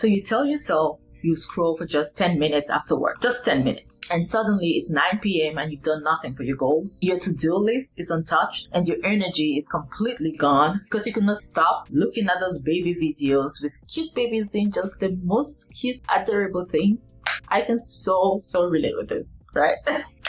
So you tell yourself you scroll for just 10 minutes after work, just 10 minutes. And suddenly it's 9 p.m. and you've done nothing for your goals. Your to-do list is untouched and your energy is completely gone because you could not stop looking at those baby videos with cute babies doing just the most cute, adorable things. I can so relate with this, right?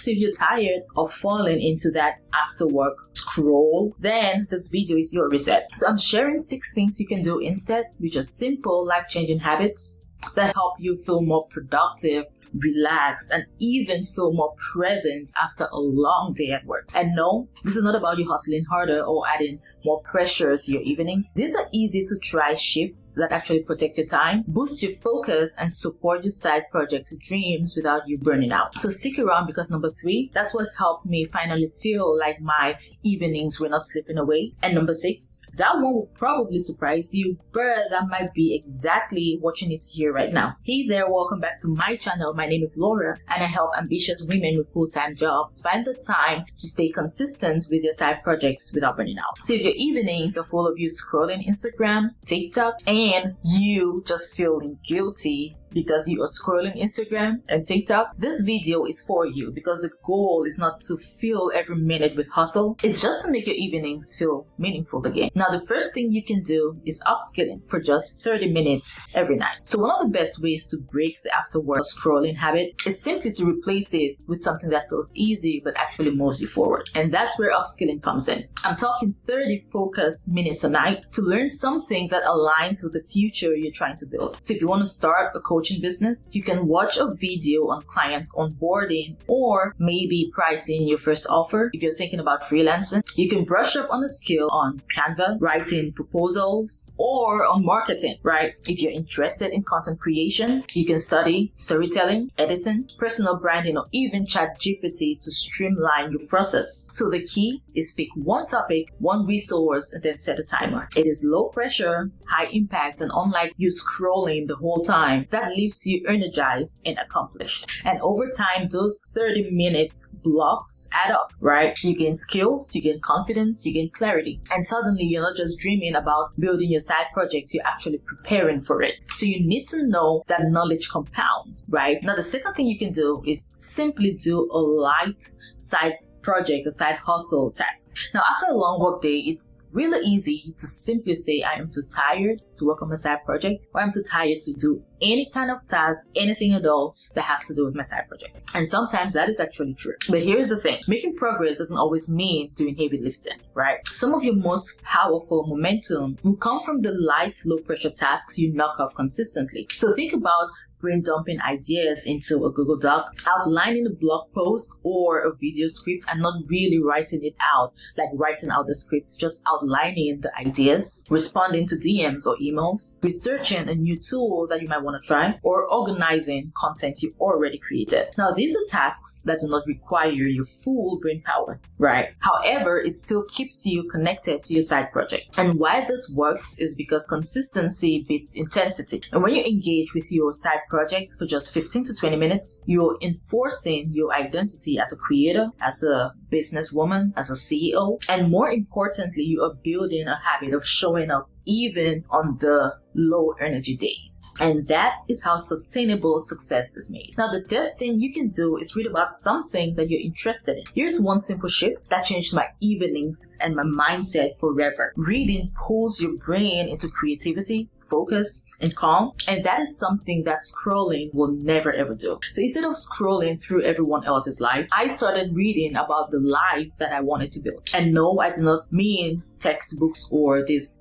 So if you're tired of falling into that after work scroll, then this video is your reset. So I'm sharing 6 things you can do instead, which are simple, life-changing habits that help you feel more productive, relaxed, and even feel more present after a long day at work. And no, this is not about you hustling harder or adding more pressure to your evenings. These are easy to try shifts that actually protect your time, boost your focus, and support your side projects and dreams without you burning out. So stick around because number 3, that's what helped me finally feel like my evenings were not slipping away. And number 6, that one will probably surprise you, but that might be exactly what you need to hear right now. Hey there, welcome back to my channel. My name is Laura and I help ambitious women with full-time jobs find the time to stay consistent with your side projects without burning out. So if your evenings are full of you scrolling Instagram, TikTok, and you just feeling guilty because you are scrolling Instagram and TikTok, this video is for you because the goal is not to fill every minute with hustle. It's just to make your evenings feel meaningful again. Now, the first thing you can do is upskilling for just 30 minutes every night. So one of the best ways to break the after work scrolling habit is simply to replace it with something that feels easy but actually moves you forward. And that's where upskilling comes in. I'm talking 30 focused minutes a night to learn something that aligns with the future you're trying to build. So if you want to start a coaching business, you can watch a video on client onboarding or maybe pricing your first offer. If you're thinking about freelancing, you can brush up on a skill on Canva, writing proposals, or on marketing, right? If you're interested in content creation, you can study storytelling, editing, personal branding, or even ChatGPT to streamline your process. So the key is pick one topic, one resource, and then set a timer. It is low pressure, high impact, and unlike you scrolling the whole time, that leaves you energized and accomplished. And over time, those 30-minute blocks add up, right? You gain skills, you gain confidence, you gain clarity. And suddenly you're not just dreaming about building your side projects, you're actually preparing for it. So you need to know that knowledge compounds, right? Now, the second thing you can do is simply do a light side project, a side hustle task. Now, after a long work day, it's really easy to simply say, I am too tired to work on my side project, or I'm too tired to do any kind of task, anything at all that has to do with my side project. And sometimes that is actually true. But here's the thing, making progress doesn't always mean doing heavy lifting, right? Some of your most powerful momentum will come from the light, low pressure tasks you knock off consistently. So think about brain dumping ideas into a Google Doc, outlining a blog post or a video script and not really writing it out, like writing out the scripts, just outlining the ideas, responding to DMs or emails, researching a new tool that you might want to try, or organizing content you already created. Now, these are tasks that do not require your full brain power, right? However, it still keeps you connected to your side project. And why this works is because consistency beats intensity. And when you engage with your side project for just 15 to 20 minutes, you're enforcing your identity as a creator, as a businesswoman, as a CEO, and more importantly, you are building a habit of showing up even on the low energy days. And that is how sustainable success is made. Now, the third thing you can do is read about something that you're interested in. Here's one simple shift that changed my evenings and my mindset forever. Reading pulls your brain into creativity, focus, and calm, and that is something that scrolling will never ever do. So instead of scrolling through everyone else's life, I started reading about the life that I wanted to build. And no, I do not mean textbooks or these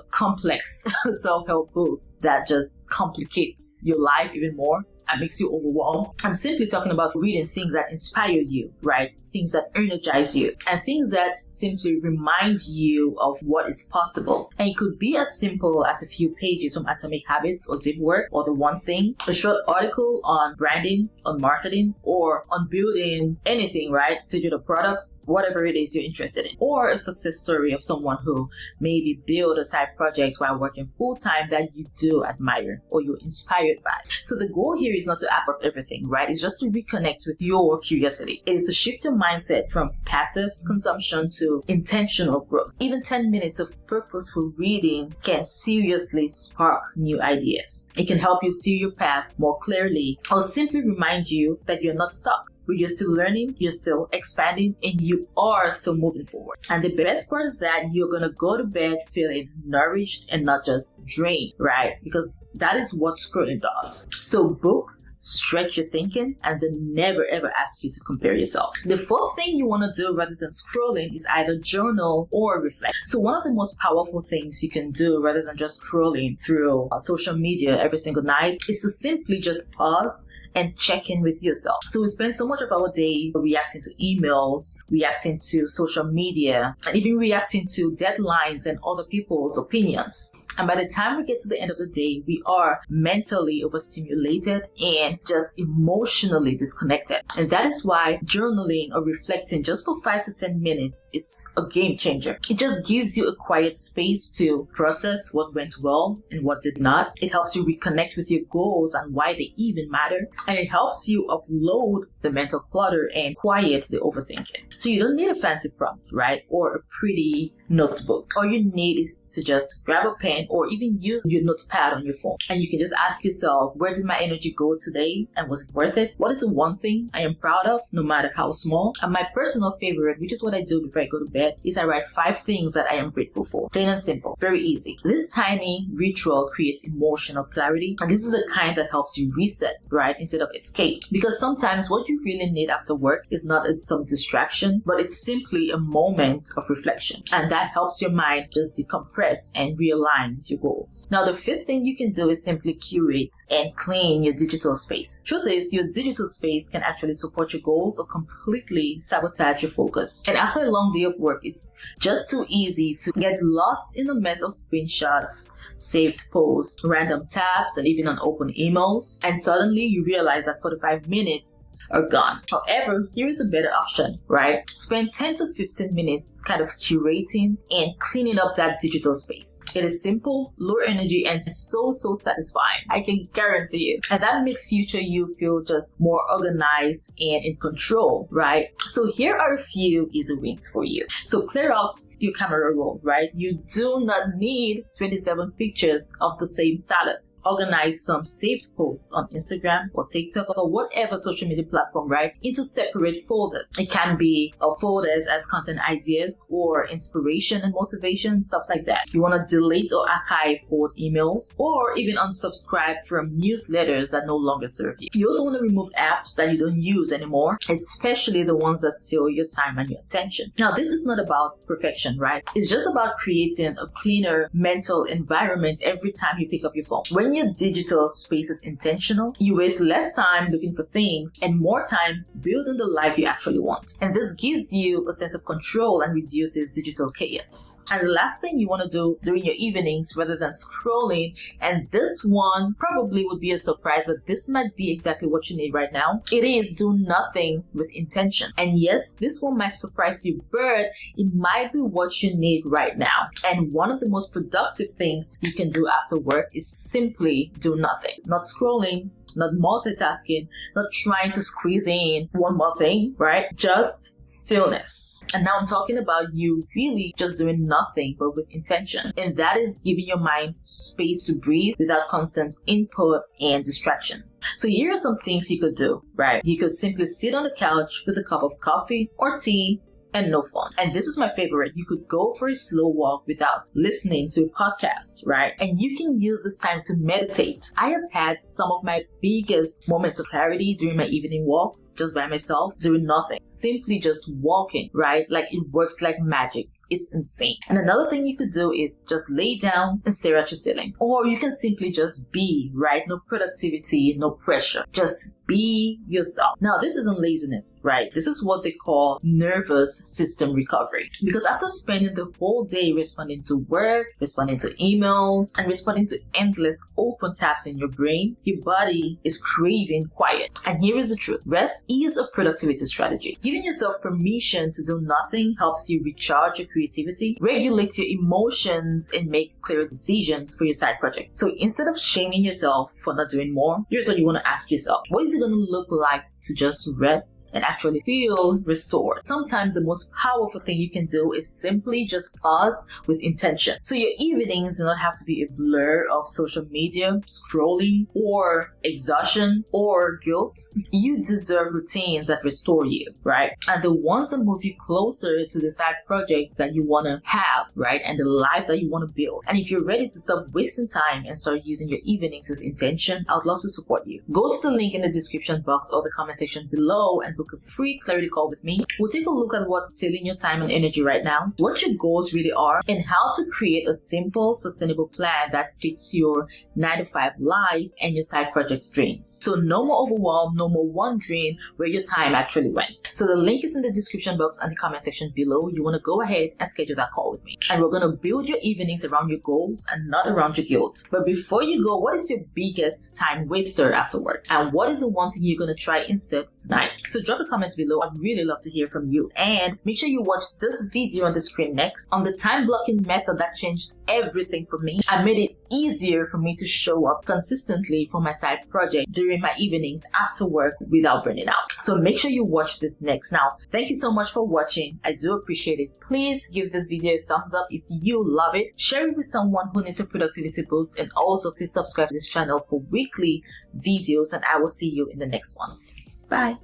complex self-help books that just complicates your life even more and makes you overwhelmed. I'm simply talking about reading things that inspire you, right? Things that energize you, and things that simply remind you of what is possible. And it could be as simple as a few pages from Atomic Habits or Deep Work or The One Thing, a short article on branding, on marketing, or on building anything, right? Digital products, whatever it is you're interested in. Or a success story of someone who maybe built a side project while working full-time that you do admire or you're inspired by. So the goal here is not to absorb everything, right? It's just to reconnect with your curiosity. It is to shift your mindset from passive consumption to intentional growth. Even 10 minutes of purposeful reading can seriously spark new ideas. It can help you see your path more clearly, or simply remind you that you're not stuck. You're still learning, you're still expanding, and you are still moving forward. And the best part is that you're gonna go to bed feeling nourished and not just drained, right? Because that is what scrolling does. So books stretch your thinking and then never ever ask you to compare yourself. The fourth thing you wanna do rather than scrolling is either journal or reflect. So one of the most powerful things you can do rather than just scrolling through social media every single night is to simply just pause and check in with yourself. So we spend so much of our day reacting to emails, reacting to social media, and even reacting to deadlines and other people's opinions. And by the time we get to the end of the day, we are mentally overstimulated and just emotionally disconnected. And that is why journaling or reflecting just for 5 to 10 minutes, it's a game changer. It just gives you a quiet space to process what went well and what did not. It helps you reconnect with your goals and why they even matter. And it helps you offload the mental clutter and quiet the overthinking. So you don't need a fancy prompt, right? Or a pretty notebook. All you need is to just grab a pen or even use your notepad on your phone. And you can just ask yourself, where did my energy go today? And was it worth it? What is the one thing I am proud of, no matter how small? And my personal favorite, which is what I do before I go to bed, is I write 5 things that I am grateful for. Plain and simple. Very easy. This tiny ritual creates emotional clarity. And this is the kind that helps you reset, right? Instead of escape. Because sometimes what you really need after work is not some distraction, but it's simply a moment of reflection. And that helps your mind just decompress and realign with your goals. Now, the 5th thing you can do is simply curate and clean your digital space. Truth is, your digital space can actually support your goals or completely sabotage your focus. And after a long day of work, it's just too easy to get lost in a mess of screenshots, saved posts, random tabs, and even unopened emails. And suddenly you realize that 45 minutes are gone. However, here is the better option, right? Spend 10 to 15 minutes kind of curating and cleaning up that digital space. It is simple, low energy, and so satisfying. I can guarantee you. And that makes future you feel just more organized and in control, right? So here are a few easy wins for you. So clear out your camera roll, right? You do not need 27 pictures of the same salad. Organize some saved posts on Instagram or TikTok or whatever social media platform, right, into separate folders. It can be folders as content ideas or inspiration and motivation, stuff like that. You want to delete or archive old emails or even unsubscribe from newsletters that no longer serve you. You also want to remove apps that you don't use anymore, especially the ones that steal your time and your attention. Now, this is not about perfection, right? It's just about creating a cleaner mental environment every time you pick up your phone. When your digital space is intentional, you waste less time looking for things and more time building the life you actually want. And this gives you a sense of control and reduces digital chaos. And the last thing you want to do during your evenings rather than scrolling, and this one probably would be a surprise, but this might be exactly what you need right now. It is do nothing with intention. And yes, this one might surprise you, but it might be what you need right now. And one of the most productive things you can do after work is simply do nothing. Not scrolling, not multitasking, not trying to squeeze in one more thing, right? Just stillness. And now I'm talking about you really just doing nothing but with intention. And that is giving your mind space to breathe without constant input and distractions. So here are some things you could do, right? You could simply sit on the couch with a cup of coffee or tea and no phone. And this is my favorite. You could go for a slow walk without listening to a podcast, right? And you can use this time to meditate. I have had some of my biggest moments of clarity during my evening walks, just by myself, doing nothing. Simply just walking, right? Like it works like magic. It's insane. And another thing you could do is just lay down and stare at your ceiling. Or you can simply just be, right? No productivity, no pressure. Just Be yourself. Now, this isn't laziness, right? This is what they call nervous system recovery. Because after spending the whole day responding to work, responding to emails, and responding to endless open tabs in your brain, your body is craving quiet. And here is the truth. Rest is a productivity strategy. Giving yourself permission to do nothing helps you recharge your creativity, regulate your emotions, and make clearer decisions for your side project. So instead of shaming yourself for not doing more, here's what you want to ask yourself. What is it going to look like to just rest and actually feel restored? Sometimes the most powerful thing you can do is simply just pause with intention. So your evenings do not have to be a blur of social media, scrolling, or exhaustion, or guilt. You deserve routines that restore you, right? And the ones that move you closer to the side projects that you want to have, right? And the life that you want to build. And if you're ready to stop wasting time and start using your evenings with intention, I would love to support you. Go to the link in the description box or the comment section below and book a free clarity call with me. We'll take a look at what's stealing your time and energy right now, what your goals really are, and how to create a simple, sustainable plan that fits your 9-to-5 life and your side project dreams. So no more overwhelm, no more wondering where your time actually went. So the link is in the description box and the comment section below. You want to go ahead and schedule that call with me. And we're going to build your evenings around your goals and not around your guilt. But before you go, what is your biggest time waster after work? And what is the one thing you're going to try instead tonight? So drop a comment below. I'd really love to hear from you. And make sure you watch this video on the screen next on the time blocking method that changed everything for me. I made it easier for me to show up consistently for my side project during my evenings after work without burning out. So make sure you watch this next. Now, thank you so much for watching. I do appreciate it. Please give this video a thumbs up if you love it. Share it with someone who needs a productivity boost, and also please subscribe to this channel for weekly videos, and I will see you in the next one. Bye.